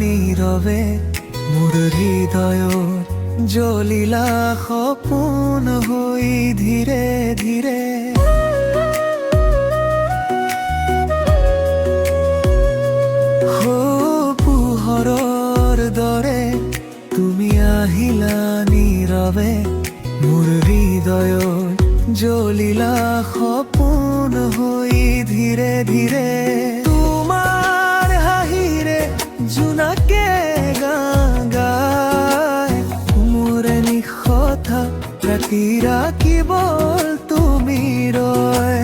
নীৰৱে মোৰ হৃদয়ত জ্বলিলা সপোন হৈ ধীৰে ধীৰে। পোহৰৰ দৰে তুমি আহিলা নীৰৱে মোৰ হৃদয়ত জ্বলিলা সপোন হৈ ধীৰে ধীৰে। তোমাৰ হাঁহিৰে জোনাকে গান গায় মোৰ নিশতা ৰাতি ৰাখিব তুমি ৰয়।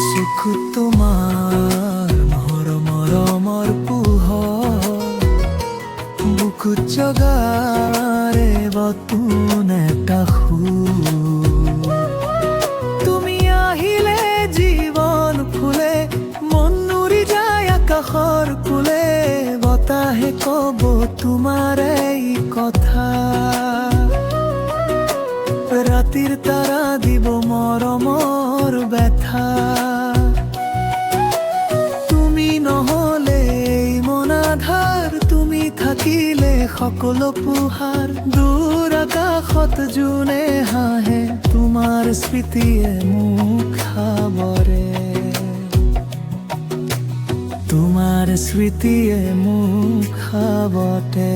সুখ তোমাৰ মৰমৰ পোহৰ বুকুত জগাৰে বতুন এটা সুৰ। তুমি আহিলে জীৱন ফুলে মন উৰি যায় আকাশৰ কোলে। বতাহে কব তোমাৰ এই কথা ৰাতিৰ তাৰা দিব মৰমৰ ব্যথা। তুমি নহলে মন আধাৰ তুমি থাকিলে সকলো পোহাৰ। দূৰ আকাশত জোনে হাঁহে তোমাৰ স্মৃতিয়ে মোক সাবৰে। তোমাৰ স্মৃতিয়ে মোক সাবতে।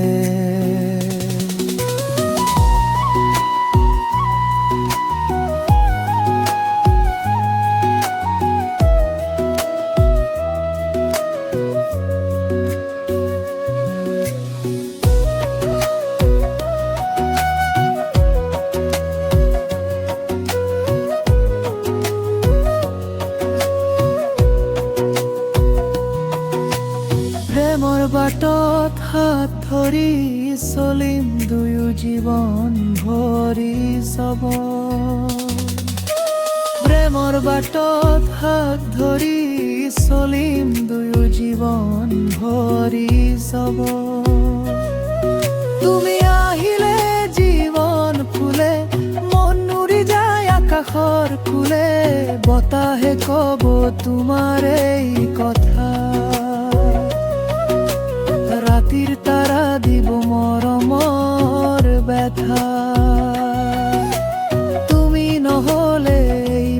প্ৰেমৰ বাটত হাত ধৰি চলিম দুয়ো জীৱন ভৰি যাব। প্ৰেমৰ বাটত হাত ধৰি চলিম দুয়ো জীৱন ভৰি যাব। তুমি আহিলে জীৱন ফুলে মন উৰি যায় আকাশৰ কোলে। বতাহে কব তোমাৰ এই কথা ৰাতিৰ তাৰা দিব মৰমৰ ব্যথা। তুমি নহলে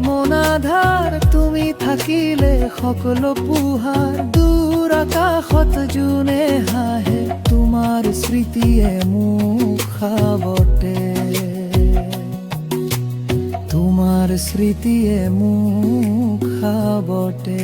মন আধাৰ তুমি থাকিলে সকলো পোহাৰ। দূৰ আকাশত জোনে হাঁহে তোমাৰ স্মৃতিয়ে মোক সাবতে। তোমাৰ স্মৃতিয়ে মোক সাবতে।